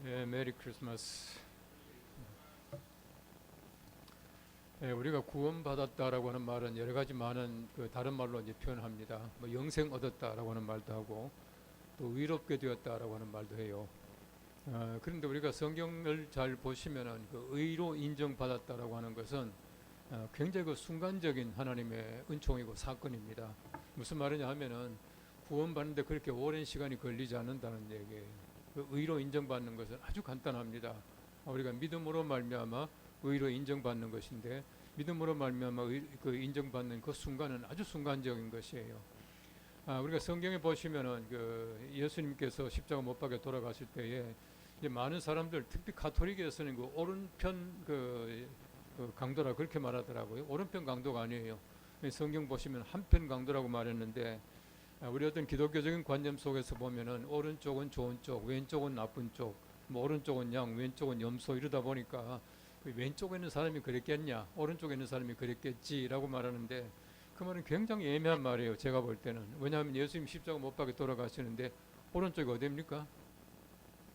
예, 메리 크리스마스. 예, 우리가 구원받았다라고 하는 말은 여러 가지 많은 다른 말로 이제 표현합니다. 뭐 영생 얻었다라고 하는 말도 하고 또 의롭게 되었다라고 하는 말도 해요. 그런데 우리가 성경을 잘 보시면은 그 의로 인정받았다라고 하는 것은 굉장히 그 순간적인 하나님의 은총이고 사건입니다. 무슨 말이냐 하면은 구원받는데 그렇게 오랜 시간이 걸리지 않는다는 얘기예요. 그 의로 인정받는 것은 아주 간단합니다. 우리가 믿음으로 말미암아 의로 인정받는 것인데 믿음으로 말미암아 그 인정받는 그 순간은 아주 순간적인 것이에요. 우리가 성경에 보시면은 그 예수님께서 십자가 못 박혀 돌아가실 때에 이제 많은 사람들, 특히 가톨릭에서는 그 오른편 그 강도라 그렇게 말하더라고요. 오른편 강도가 아니에요. 성경 보시면 한편 강도라고 말했는데 우리 어떤 기독교적인 관념 속에서 보면은 오른쪽은 좋은 쪽, 왼쪽은 나쁜 쪽, 뭐 오른쪽은 양, 왼쪽은 염소 이러다 보니까 그 왼쪽에 있는 사람이 그랬겠냐, 오른쪽에 있는 사람이 그랬겠지라고 말하는데 그 말은 굉장히 애매한 말이에요. 제가 볼 때는. 왜냐하면 예수님 십자가 못 박혀 돌아가시는데 오른쪽이 어디입니까?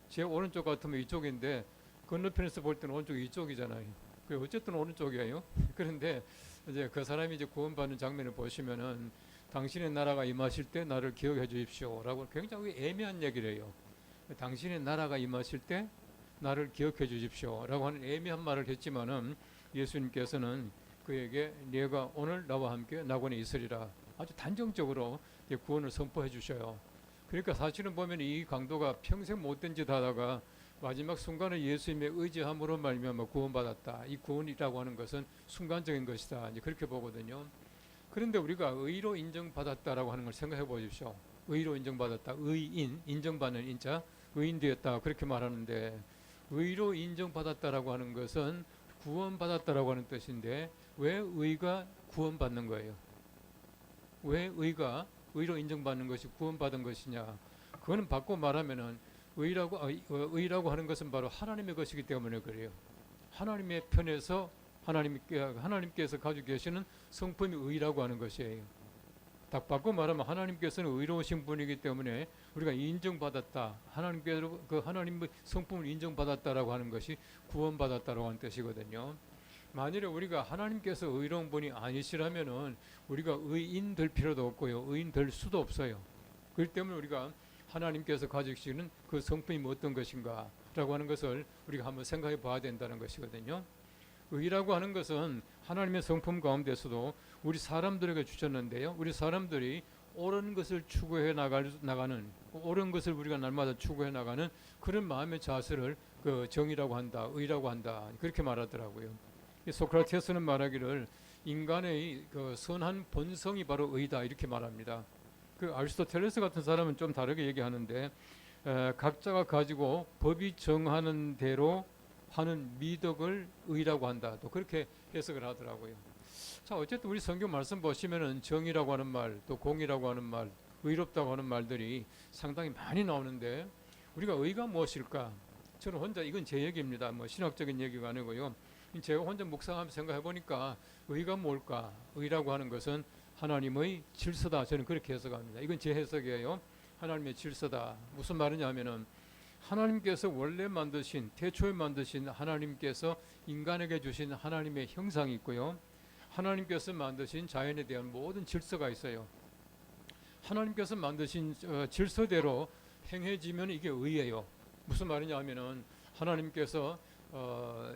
제 오른쪽 같으면 이쪽인데 건너편에서 볼 때는 오른쪽이 이쪽이잖아요. 어쨌든 오른쪽이에요. 그런데 이제 그 사람이 이제 구원받는 장면을 보시면은 당신의 나라가 임하실 때 나를 기억해 주십시오라고 굉장히 애매한 얘기를 해요. 당신의 나라가 임하실 때 나를 기억해 주십시오라고 하는 애매한 말을 했지만은 예수님께서는 그에게 네가 오늘 나와 함께 낙원에 있으리라 아주 단정적으로 구원을 선포해 주셔요. 그러니까 사실은 보면 이 강도가 평생 못된 짓 하다가 마지막 순간에 예수님의 의지함으로 말미암아 구원받았다. 이 구원이라고 하는 것은 순간적인 것이다. 이제 그렇게 보거든요. 그런데 우리가 의로 인정받았다라고 하는 걸 생각해 보십시오. 의로 인정받았다. 의인, 인정받는 인자, 의인 되었다. 그렇게 말하는데 의로 인정받았다라고 하는 것은 구원받았다라고 하는 뜻인데 왜 의가 구원받는 거예요? 왜 의가 의로 인정받는 것이 구원받은 것이냐? 그거는 바꿔 말하면은 의라고 하는 것은 바로 하나님의 것이기 때문에 그래요. 하나님의 편에서 하나님께서 가지고 계시는 성품이 의라고 하는 것이에요. 딱 바꿔 말하면 하나님께서는 의로우신 분이기 때문에 우리가 인정받았다. 하나님께로 그 하나님의 성품을 인정받았다라고 하는 것이 구원받았다라고 하는 뜻이거든요. 만일에 우리가 하나님께서 의로운 분이 아니시라면은 우리가 의인 될 필요도 없고요. 의인 될 수도 없어요. 그렇기 때문에 우리가 하나님께서 가지고 계시는 그 성품이 어떤 것인가라고 하는 것을 우리가 한번 생각해 봐야 된다는 것이거든요. 의라고 하는 것은 하나님의 성품 가운데서도 우리 사람들에게 주셨는데요. 우리 사람들이 옳은 것을 추구해 나가는 옳은 것을 우리가 날마다 추구해 나가는 그런 마음의 자세를 그 정의라고 한다, 의라고 한다 그렇게 말하더라고요. 소크라테스는 말하기를 인간의 그 선한 본성이 바로 의다 이렇게 말합니다. 그 아리스토텔레스 같은 사람은 좀 다르게 얘기하는데 각자가 가지고 법이 정하는 대로 하는 미덕을 의라고 한다. 또 그렇게 해석을 하더라고요. 자, 어쨌든 우리 성경 말씀 보시면은 정의라고 하는 말, 또 공의라고 하는 말, 의롭다고 하는 말들이 상당히 많이 나오는데 우리가 의가 무엇일까? 저는 혼자 이건 제 얘기입니다. 뭐 신학적인 얘기가 아니고요. 제가 혼자 묵상하면서 생각해 보니까 의가 뭘까? 의라고 하는 것은 하나님의 질서다. 저는 그렇게 해석합니다. 이건 제 해석이에요. 하나님의 질서다. 무슨 말이냐 하면은 하나님께서 원래 만드신 태초에 만드신 하나님께서 인간에게 주신 하나님의 형상이 있고요. 하나님께서 만드신 자연에 대한 모든 질서가 있어요. 하나님께서 만드신 질서대로 행해지면 이게 의예요. 무슨 말이냐 하면은 하나님께서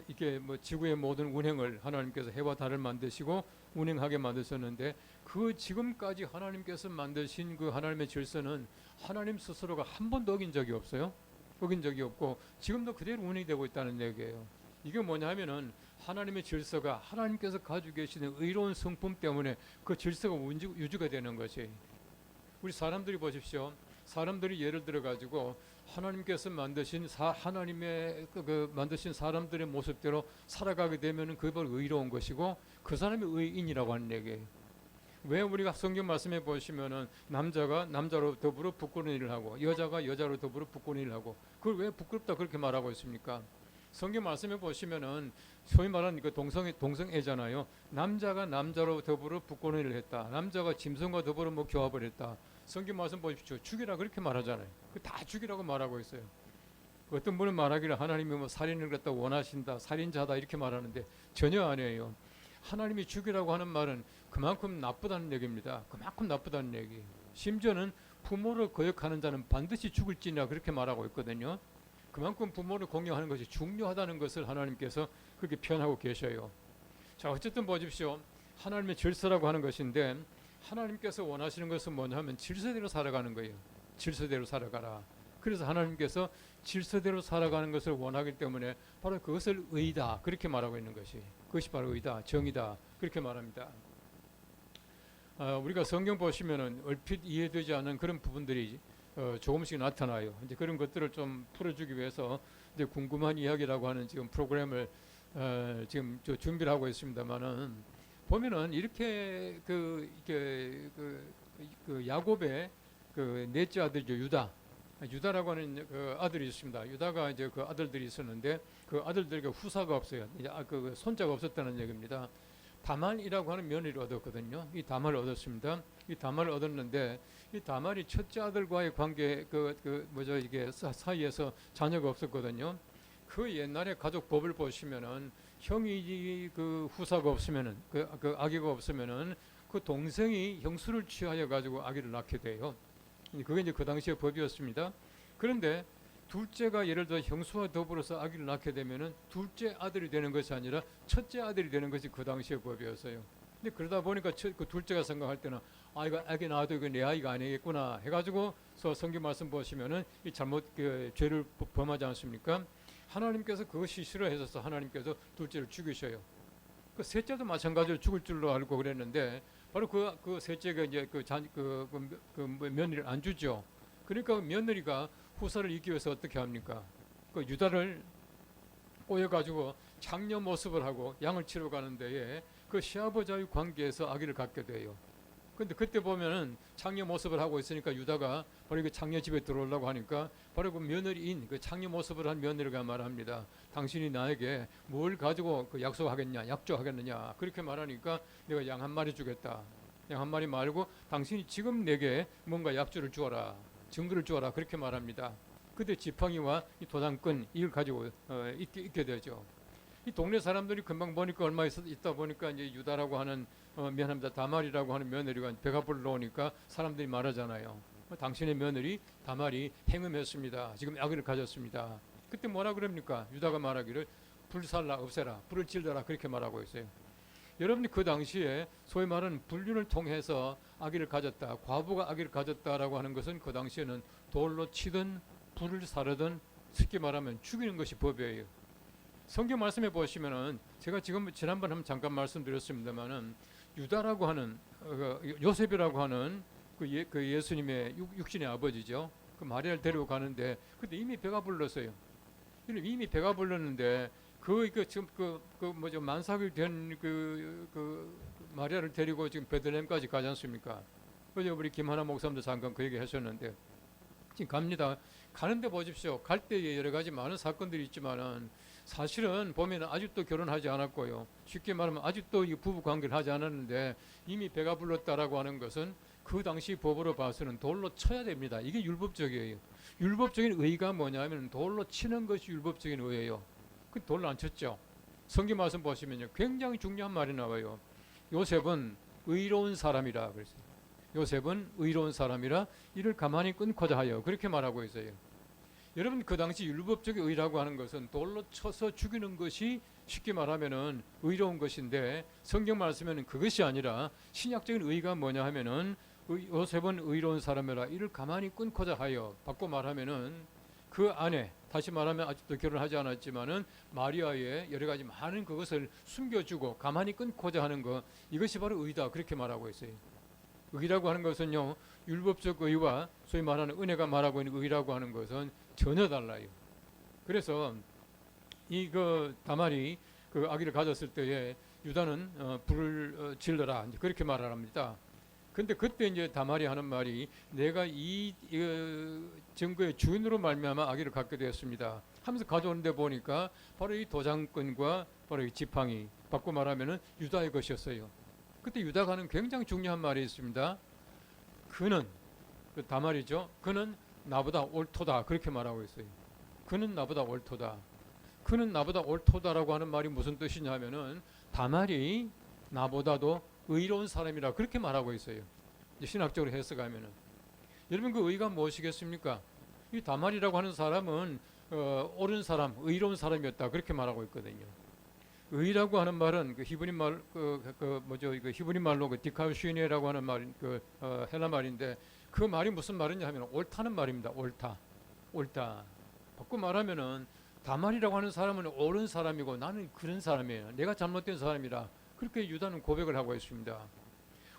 이게 뭐 지구의 모든 운행을 하나님께서 해와 달을 만드시고 운행하게 만드셨는데 그 지금까지 하나님께서 만드신 그 하나님의 질서는 하나님 스스로가 한 번도 어긴 적이 없어요. 어긴 적이 없고 지금도 그대로 운행이 되고 있다는 얘기예요. 이게 뭐냐 하면은 하나님의 질서가 하나님께서 가지고 계시는 의로운 성품 때문에 그 질서가 유지가 되는 것이. 우리 사람들이 보십시오. 사람들이 예를 들어 가지고 하나님께서 만드신 하나님의 만드신 사람들의 모습대로 살아가게 되면은 그게 바로 의로운 것이고 그 사람이 의인이라고 하는 얘기예요. 왜 우리가 성경 말씀에 보시면은 남자가 남자로 더불어 부끄러운 일을 하고 여자가 여자로 더불어 부끄러운 일을 하고 그걸 왜 부끄럽다 그렇게 말하고 있습니까? 성경 말씀에 보시면은 소위 말하는 그 동성애잖아요. 남자가 남자로 더불어 부끄러운 일을 했다. 남자가 짐승과 더불어 뭐 교합을 했다. 성경 말씀 보십시오. 죽이라 그렇게 말하잖아요. 다 죽이라고 말하고 있어요. 어떤 분은 말하기를 하나님이 뭐 살인을 갖다 원하신다, 살인자다 이렇게 말하는데 전혀 아니에요. 하나님이 죽이라고 하는 말은 그만큼 나쁘다는 얘기입니다. 그만큼 나쁘다는 얘기. 심지어는 부모를 거역하는 자는 반드시 죽을지니라 그렇게 말하고 있거든요. 그만큼 부모를 공경하는 것이 중요하다는 것을 하나님께서 그렇게 표현하고 계셔요. 자, 어쨌든 보십시오. 하나님의 질서라고 하는 것인데 하나님께서 원하시는 것은 뭐냐 하면 질서대로 살아가는 거예요. 질서대로 살아가라. 그래서 하나님께서 질서대로 살아가는 것을 원하기 때문에 바로 그것을 의다 그렇게 말하고 있는 것이 그것이 바로 의다 정의다 그렇게 말합니다. 우리가 성경 보시면은 얼핏 이해되지 않는 그런 부분들이 조금씩 나타나요. 이제 그런 것들을 좀 풀어주기 위해서 이제 궁금한 이야기라고 하는 지금 프로그램을 지금 준비를 하고 있습니다만은 보면은 이렇게 그 야곱의 그 넷째 아들이죠 유다라고 하는 그 아들이 있습니다. 유다가 이제 그 아들들이 있었는데 그 아들들에게 후사가 없어요. 이제 그 손자가 없었다는 얘기입니다. 다말이라고 하는 며느리를 얻었거든요. 이 다말을 얻었습니다. 이 다말을 얻었는데 이 다말이 첫째 아들과의 관계 이게 사이에서 자녀가 없었거든요. 그 옛날에 가족 법을 보시면은 형이 그 후사가 없으면은 그 아기가 없으면은 그 동생이 형수를 취하여 가지고 아기를 낳게 돼요. 그게 이제 그 당시의 법이었습니다. 그런데 둘째가 예를 들어 형수와 더불어서 아기를 낳게 되면은 둘째 아들이 되는 것이 아니라 첫째 아들이 되는 것이 그 당시의 법이었어요. 근데 그러다 보니까 그 둘째가 생각할 때는 이거 아기 낳아도 이거 내 아이가 아니겠구나 해가지고 성경 말씀 보시면은 이 잘못 죄를 범하지 않습니까? 하나님께서 그것이 싫어해서 하나님께서 둘째를 죽이셔요. 그 셋째도 마찬가지로 죽을 줄로 알고 그랬는데 바로 그 셋째가 이제 며느리를 안 주죠. 그러니까 며느리가 후사를 잇기 위해서 어떻게 합니까? 그 유다를 꼬여가지고 장녀 모습을 하고 양을 치러 가는 데에 그 시아버지와의 관계에서 아기를 갖게 돼요. 근데 그때 보면은 장녀 모습을 하고 있으니까 유다가 바로 그 장녀 집에 들어오려고 하니까 바로 그 며느리인 그 장녀 모습을 한 며느리가 말합니다. 당신이 나에게 뭘 가지고 그 약속하겠냐, 약조하겠느냐 그렇게 말하니까 내가 양 한 마리 주겠다. 양 한 마리 말고 당신이 지금 내게 뭔가 약조를 주어라, 증거를 주어라 그렇게 말합니다. 그때 지팡이와 이 도장끈 이걸 가지고 있게 되죠. 이 동네 사람들이 금방 보니까 얼마 있다 보니까 이제 유다라고 하는 미안합니다 다말이라고 하는 며느리가 배가 불러오니까 사람들이 말하잖아요. 당신의 며느리 다말이 행음했습니다. 지금 아기를 가졌습니다. 그때 뭐라 그럽니까? 유다가 말하기를 불살라 없애라 불을 질러라 그렇게 말하고 있어요. 여러분이 그 당시에 소위 말하는 불륜을 통해서 아기를 가졌다, 과부가 아기를 가졌다라고 하는 것은 그 당시에는 돌로 치든 불을 사르든 쉽게 말하면 죽이는 것이 법이에요. 성경 말씀에 보시면은 제가 지금 지난번 한번 잠깐 말씀드렸습니다만은 유다라고 하는 요셉이라고 하는 그 예수님의 육신의 아버지죠. 그 마리아를 데리고 가는데 그때 이미 배가 불렀어요. 이미 배가 불렀는데 지금 만삭이 된 마리아를 데리고 지금 베들레헴까지 가지 않습니까? 그래서 우리 김하나 목사님도 잠깐 그 얘기 하셨는데 지금 갑니다. 가는데 보십시오. 갈 때에 여러 가지 많은 사건들이 있지만은 사실은 보면 아직도 결혼하지 않았고요. 쉽게 말하면 아직도 이 부부 관계를 하지 않았는데 이미 배가 불렀다라고 하는 것은 그 당시 법으로 봐서는 돌로 쳐야 됩니다. 이게 율법적이에요. 율법적인 의의가 뭐냐면 돌로 치는 것이 율법적인 의의예요. 그 돌로 안 쳤죠. 성경 말씀 보시면요. 굉장히 중요한 말이 나와요. 요셉은 의로운 사람이라 그랬어요. 요셉은 의로운 사람이라 이를 가만히 끊고자 하여 그렇게 말하고 있어요. 여러분 그 당시 율법적인 의라고 하는 것은 돌로 쳐서 죽이는 것이 쉽게 말하면은 의로운 것인데 성경 말씀에는 그것이 아니라 신약적인 의가 뭐냐 하면은 요셉은 의로운 사람이라 이를 가만히 끊고자 하여 바꿔 말하면은 그 안에 다시 말하면 아직도 결혼하지 않았지만은 마리아의 여러 가지 많은 그것을 숨겨주고 가만히 끊고자 하는 것 이것이 바로 의다 그렇게 말하고 있어요. 의라고 하는 것은요 율법적 의와 소위 말하는 은혜가 말하고 있는 의라고 하는 것은 전혀 달라요. 그래서 다말이 그 아기를 가졌을 때에 유다는 불을 질러라 그렇게 말을 합니다. 근데 그때 이제 다말이 하는 말이 내가 이 증거의 주인으로 말미암아 아기를 갖게 되었습니다 하면서 가져오는데 보니까 바로 이 도장끈과 바로 이 지팡이 바꿔 말하면은 유다의 것이었어요. 그때 유다가 하는 굉장히 중요한 말이 있습니다. 그는 다말이죠. 그는 나보다 옳도다 그렇게 말하고 있어요. 그는 나보다 옳도다. 그는 나보다 옳도다라고 하는 말이 무슨 뜻이냐 하면은 다말이 나보다도 의로운 사람이라 그렇게 말하고 있어요. 신학적으로 해석하면은. 여러분 그 의가 무엇이겠습니까? 이 다말이라고 하는 사람은 옳은 사람, 의로운 사람이었다 그렇게 말하고 있거든요. 의라고 하는 말은 그 히브리 말 뭐죠? 그 히브리 말로 그 디카우시네라고 하는 말 헬라 말인데 그 말이 무슨 말이냐 하면 옳다는 말입니다. 옳다. 바꿔 말하면은 다말이라고 하는 사람은 옳은 사람이고 나는 그런 사람이에요. 내가 잘못된 사람이라 그렇게 유다는 고백을 하고 있습니다.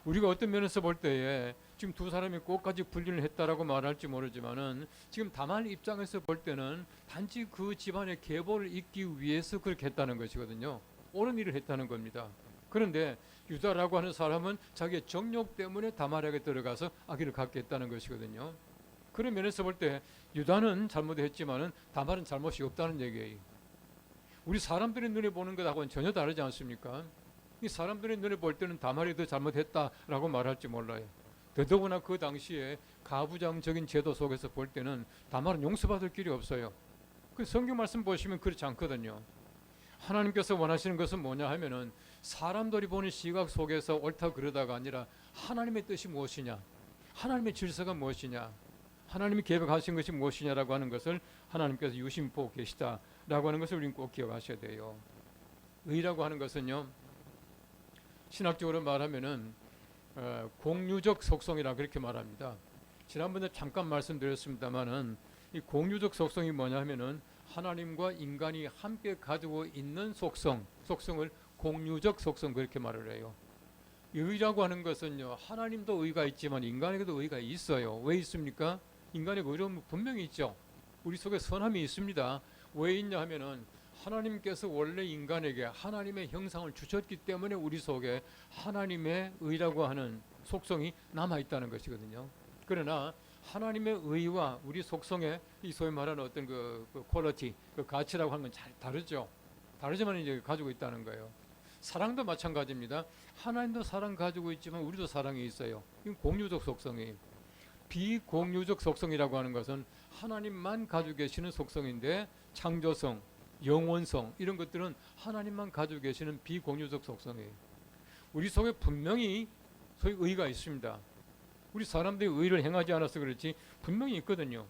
우리가 어떤 면에서 볼 때에 지금 두 사람이 꼭까지 분리를 했다라고 말할지 모르지만은 지금 다말 입장에서 볼 때는 단지 그 집안의 계보를 잇기 위해서 그렇게 했다는 것이거든요. 옳은 일을 했다는 겁니다. 그런데 유다라고 하는 사람은 자기의 정욕 때문에 다말에게 들어가서 아기를 갖게 했다는 것이거든요. 그런 면에서 볼 때 유다는 잘못했지만은 다말은 잘못이 없다는 얘기예요. 우리 사람들의 눈에 보는 것하고는 전혀 다르지 않습니까? 이 사람들의 눈에 볼 때는 다말이 더 잘못했다라고 말할지 몰라요. 더더구나 그 당시에 가부장적인 제도 속에서 볼 때는 다말은 용서받을 길이 없어요. 그 성경 말씀 보시면 그렇지 않거든요. 하나님께서 원하시는 것은 뭐냐 하면은 사람들이 보는 시각 속에서 옳다 그러다가 아니라 하나님의 뜻이 무엇이냐, 하나님의 질서가 무엇이냐, 하나님이 계획하신 것이 무엇이냐라고 하는 것을 하나님께서 유심히 보고 계시다라고 하는 것을 우리는 꼭 기억하셔야 돼요. 의라고 하는 것은요, 신학적으로 말하면은 공유적 속성이라 그렇게 말합니다. 지난번에 잠깐 말씀드렸습니다만은 이 공유적 속성이 뭐냐 하면은 하나님과 인간이 함께 가지고 있는 속성을 공유적 속성 그렇게 말을 해요. 의라고 하는 것은요, 하나님도 의가 있지만 인간에게도 의가 있어요. 왜 있습니까? 인간의 의로움은 분명히 있죠. 우리 속에 선함이 있습니다. 왜 있냐 하면은 하나님께서 원래 인간에게 하나님의 형상을 주셨기 때문에 우리 속에 하나님의 의라고 하는 속성이 남아 있다는 것이거든요. 그러나 하나님의 의와 우리 속성의 이 소위 말하는 어떤 그 퀄리티, 그 가치라고 하는 건 잘 다르죠. 다르지만 이제 가지고 있다는 거예요. 사랑도 마찬가지입니다. 하나님도 사랑 가지고 있지만 우리도 사랑이 있어요. 이건 공유적 속성이에요. 비공유적 속성이라고 하는 것은 하나님만 가지고 계시는 속성인데 창조성, 영원성 이런 것들은 하나님만 가지고 계시는 비공유적 속성이에요. 우리 속에 분명히 소위 의가 있습니다. 우리 사람들이 의를 행하지 않아서 그렇지 분명히 있거든요.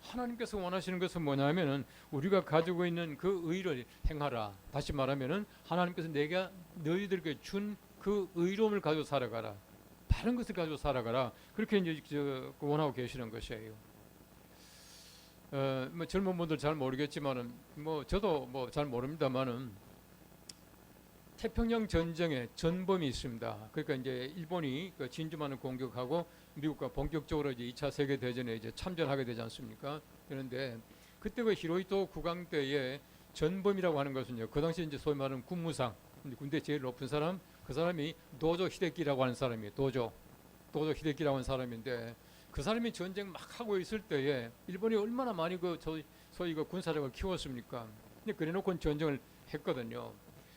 하나님께서 원하시는 것은 뭐냐면은 우리가 가지고 있는 그 의를 행하라. 다시 말하면은 하나님께서 내가 너희들에게 준 그 의로움을 가지고 살아가라. 다른 것을 가지고 살아가라. 그렇게 이제 원하고 계시는 것이에요. 뭐 젊은 분들 잘 모르겠지만은 뭐 저도 뭐 잘 모릅니다만은 태평양 전쟁에 전범이 있습니다. 그러니까 이제 일본이 그 진주만을 공격하고 미국과 본격적으로 이제 2차 세계 대전에 이제 참전하게 되지 않습니까? 그런데 그때 그 히로히토 국왕때에 전범이라고 하는 것은요. 그 당시 이제 소위 말하는 군무상, 군대 제일 높은 사람, 그 사람이 도조 히데키라고 하는 사람이에요. 도조 히데키라고 하는 사람인데 그 사람이 전쟁 막 하고 있을 때에 일본이 얼마나 많이 그 소위 그 군사력을 키웠습니까? 근데 그래놓고 전쟁을 했거든요.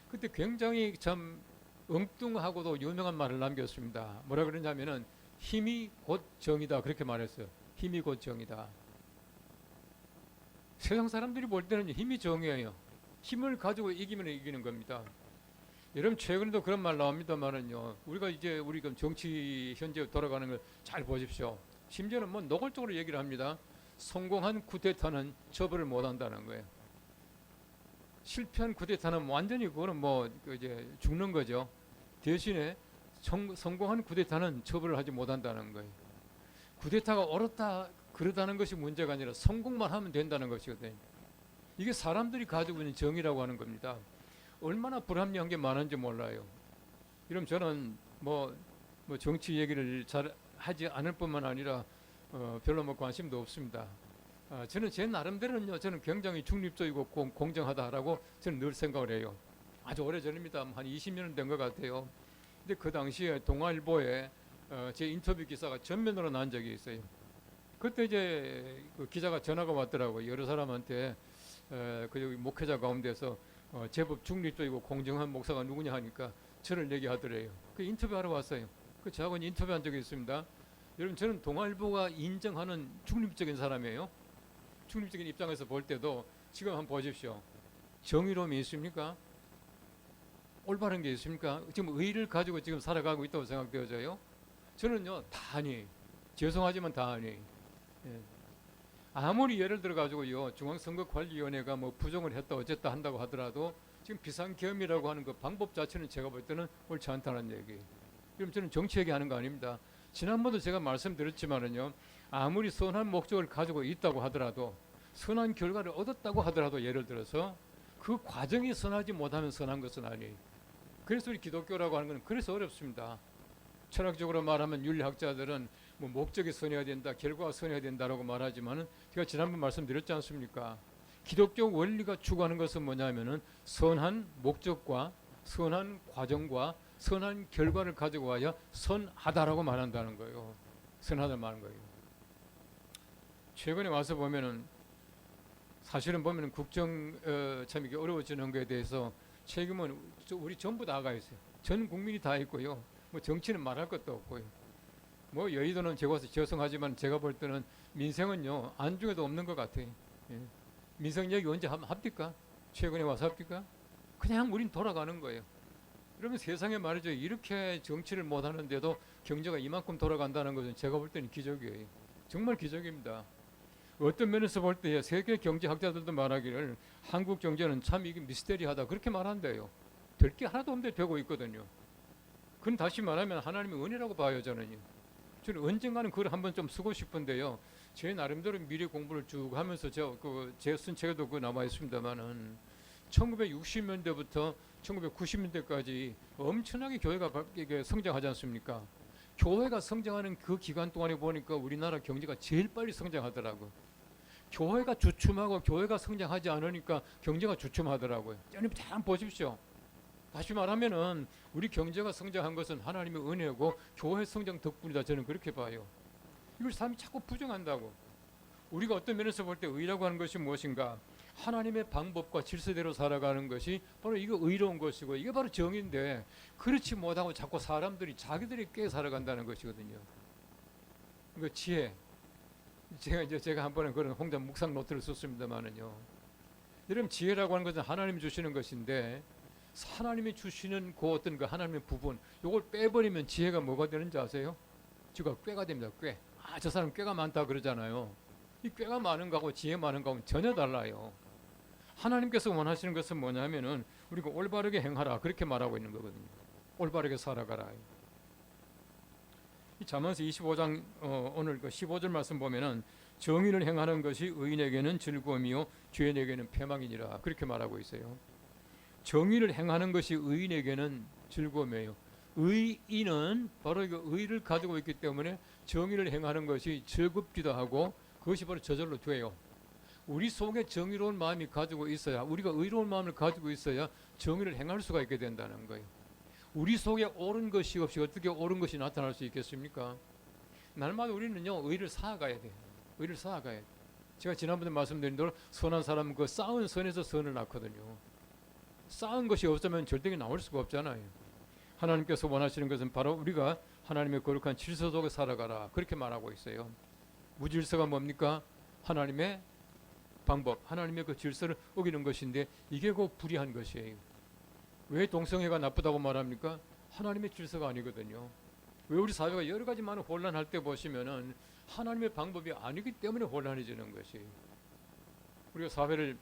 그때 굉장히 참 엉뚱하고도 유명한 말을 남겼습니다. 뭐라 그러냐면은 힘이 곧 정이다 그렇게 말했어요. 힘이 곧 정이다. 세상 사람들이 볼 때는 힘이 정이에요. 힘을 가지고 이기면 이기는 겁니다. 여러분 최근에도 그런 말 나옵니다만은요. 우리가 정치 현재 돌아가는 걸 잘 보십시오. 심지어는 뭐 노골적으로 얘기를 합니다. 성공한 쿠데타는 처벌을 못 한다는 거예요. 실패한 쿠데타는 완전히 그거는 뭐 이제 죽는 거죠. 대신에 성공한 쿠데타는 처벌을 하지 못한다는 거예요. 쿠데타가 옳았다 그러다는 것이 문제가 아니라 성공만 하면 된다는 것이거든요. 이게 사람들이 가지고 있는 정의라고 하는 겁니다. 얼마나 불합리한 게 많은지 몰라요. 그럼 저는 뭐 정치 얘기를 잘 하지 않을 뿐만 아니라 별로 뭐 관심도 없습니다. 저는 제 나름대로는요. 저는 굉장히 중립적이고 공정하다라고 저는 늘 생각을 해요. 아주 오래전입니다. 한 20년은 된 것 같아요. 근데 그 당시에 동아일보에 제 인터뷰 기사가 전면으로 난 적이 있어요. 그때 이제 그 기자가 전화가 왔더라고요. 여러 사람한테 그 여기 목회자 가운데서 제법 중립적이고 공정한 목사가 누구냐 하니까 저를 얘기하더래요. 그 인터뷰하러 왔어요. 그 저하고 인터뷰한 적이 있습니다. 여러분 저는 동아일보가 인정하는 중립적인 사람이에요. 중립적인 입장에서 볼 때도 지금 한번 보십시오. 정의로움이 있습니까? 올바른 게 있습니까? 지금 의를 가지고 지금 살아가고 있다고 생각되어져요? 저는요, 다 아니. 죄송하지만 다 아니. 예. 아무리 예를 들어 가지고요, 중앙선거관리위원회가 뭐 부정을 했다 어쨌다 한다고 하더라도 지금 비상계엄이라고 하는 그 방법 자체는 제가 볼 때는 옳지 않다는 얘기. 그럼 저는 정치 얘기하는 거 아닙니다. 지난번도 제가 말씀드렸지만은요, 아무리 선한 목적을 가지고 있다고 하더라도 선한 결과를 얻었다고 하더라도 예를 들어서 그 과정이 선하지 못하면 선한 것은 아니에요. 그래서 우리 기독교라고 하는 건 그래서 어렵습니다. 철학적으로 말하면 윤리학자들은 뭐 목적이 선해야 된다, 결과가 선해야 된다라고 말하지만은 제가 지난번 말씀드렸지 않습니까? 기독교 원리가 추구하는 것은 뭐냐면은 선한 목적과 선한 과정과 선한 결과를 가지고 와야 선하다라고 말한다는 거예요. 선하다 말하는 거예요. 최근에 와서 보면은 사실은 보면은 국정 참 이게 어려워지는 거에 대해서 책임은 우리 전부 다가 있어요. 전 국민이 다 있고요. 뭐 정치는 말할 것도 없고요. 뭐 여의도는 제가 와서 죄송하지만 제가 볼 때는 민생은요 안중에도 없는 것 같아요. 예. 민생 얘기 언제 합니까? 최근에 와서 합니까? 그냥 우린 돌아가는 거예요. 그러면 세상에 말이죠, 이렇게 정치를 못 하는데도 경제가 이만큼 돌아간다는 것은 제가 볼 때는 기적이에요. 정말 기적입니다. 어떤 면에서 볼 때 세계 경제학자들도 말하기를 한국 경제는 참 이게 미스테리하다 그렇게 말한대요. 될 게 하나도 없는데 되고 있거든요. 그건 다시 말하면 하나님의 은혜라고 봐요, 저는요. 저는 언젠가는 그걸 한번 좀 쓰고 싶은데요. 제 나름대로 미래 공부를 쭉 하면서 제 순책에도 그 남아 있습니다만은 1960년대부터 1990년대까지 엄청나게 교회가 성장하지 않습니까? 교회가 성장하는 그 기간 동안에 보니까 우리나라 경제가 제일 빨리 성장하더라고요. 교회가 주춤하고 교회가 성장하지 않으니까 경제가 주춤하더라고요. 여러분 잘 보십시오. 다시 말하면은 우리 경제가 성장한 것은 하나님의 은혜고 교회 성장 덕분이다. 저는 그렇게 봐요. 이걸 사람이 자꾸 부정한다고. 우리가 어떤 면에서 볼 때 의라고 하는 것이 무엇인가? 하나님의 방법과 질서대로 살아가는 것이 바로 이거 의로운 것이고 이게 바로 정의인데 그렇지 못하고 자꾸 사람들이 자기들이 꽤 살아간다는 것이거든요. 이거 지혜. 제가 한 번에 그런 홍대 묵상 노트를 썼습니다만은요. 여러분 지혜라고 하는 것은 하나님이 주시는 것인데 하나님이 주시는 그 어떤 그 하나님의 부분 요걸 빼버리면 지혜가 뭐가 되는지 아세요? 지가 꾀가 됩니다. 꾀. 아, 저 사람 꾀가 많다 그러잖아요. 이 꾀가 많은 거하고 지혜 많은 거하고는 전혀 달라요. 하나님께서 원하시는 것은 뭐냐면은 우리가 올바르게 행하라 그렇게 말하고 있는 거거든요. 올바르게 살아가라. 이 잠언서 25장 오늘 그 15절 말씀 보면은 정의를 행하는 것이 의인에게는 즐거움이요 죄인에게는 패망이니라 그렇게 말하고 있어요. 정의를 행하는 것이 의인에게는 즐거움이에요. 의인은 바로 이 의를 가지고 있기 때문에 정의를 행하는 것이 즐겁기도 하고 그것이 바로 저절로 돼요. 우리 속에 정의로운 마음이 가지고 있어야 우리가 의로운 마음을 가지고 있어야 정의를 행할 수가 있게 된다는 거예요. 우리 속에 옳은 것이 없이 어떻게 옳은 것이 나타날 수 있겠습니까? 날마다 우리는요 의를 쌓아가야 돼요. 의를 쌓아가야 돼요. 제가 지난번에 말씀드린 대로 선한 사람은 그 쌓은 선에서 선을 낳거든요. 쌓은 것이 없으면 절대 나올 수가 없잖아요. 하나님께서 원하시는 것은 바로 우리가 하나님의 거룩한 질서 속에 살아가라 그렇게 말하고 있어요. 무질서가 뭡니까? 하나님의 방법, 하나님의 그 질서를 어기는 것인데 이게 그 불의한 것이에요. 왜 동성애가 나쁘다고 말합니까? 하나님의 질서가 아니거든요. 왜 우리 사회가 여러 가지 많은 혼란할 때 보시면은 하나님의 방법이 아니기 때문에 혼란해지는 것이에요. 우리가 사회를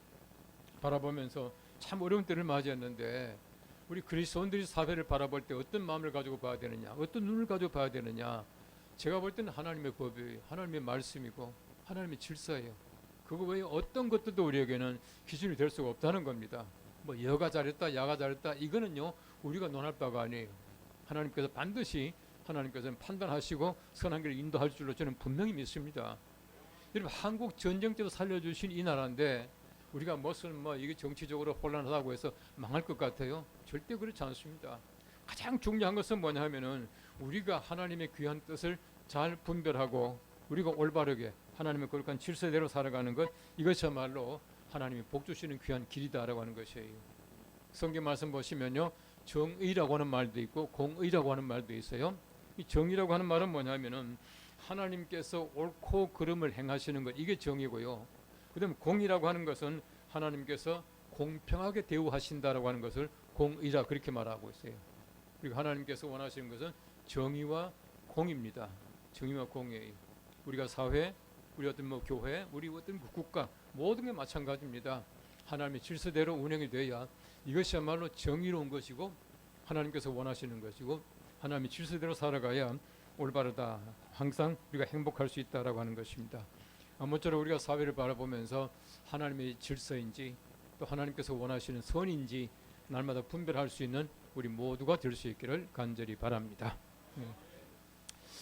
바라보면서 참 어려운 때를 맞이했는데 우리 그리스도인들이 사회를 바라볼 때 어떤 마음을 가지고 봐야 되느냐, 어떤 눈을 가지고 봐야 되느냐. 제가 볼 때는 하나님의 법이 하나님의 말씀이고 하나님의 질서예요. 그거 외에 어떤 것들도 우리에게는 기준이 될 수가 없다는 겁니다. 뭐 여가 잘했다, 야가 잘했다 이거는요 우리가 논할 바가 아니에요. 하나님께서 반드시 하나님께서는 판단하시고 선한 길을 인도할 줄로 저는 분명히 믿습니다. 여러분 한국 전쟁 때도 살려주신 이 나라인데 우리가 무슨 이게 정치적으로 혼란하다고 해서 망할 것 같아요? 절대 그렇지 않습니다. 가장 중요한 것은 뭐냐 하면은 우리가 하나님의 귀한 뜻을 잘 분별하고 우리가 올바르게 하나님의 거룩한 질서대로 살아가는 것 이것이야말로 하나님이 복 주시는 귀한 길이다라고 하는 것이에요. 성경 말씀 보시면요 정의라고 하는 말도 있고 공의라고 하는 말도 있어요. 이 정의라고 하는 말은 뭐냐면은 하나님께서 옳고 그름을 행하시는 것 이게 정의고요. 그다음에 공의라고 하는 것은 하나님께서 공평하게 대우하신다라고 하는 것을 공의라 그렇게 말하고 있어요. 그리고 하나님께서 원하시는 것은 정의와 공입니다. 정의와 공의. 우리가 사회, 우리 어떤 뭐 교회, 우리 어떤 국가 모든 게 마찬가지입니다. 하나님의 질서대로 운영이 돼야 이것이야말로 정의로운 것이고 하나님께서 원하시는 것이고 하나님의 질서대로 살아가야 올바르다. 항상 우리가 행복할 수 있다라고 하는 것입니다. 아무쪼록 우리가 사회를 바라보면서 하나님의 질서인지 또 하나님께서 원하시는 선인지 날마다 분별할 수 있는 우리 모두가 될 수 있기를 간절히 바랍니다. 네.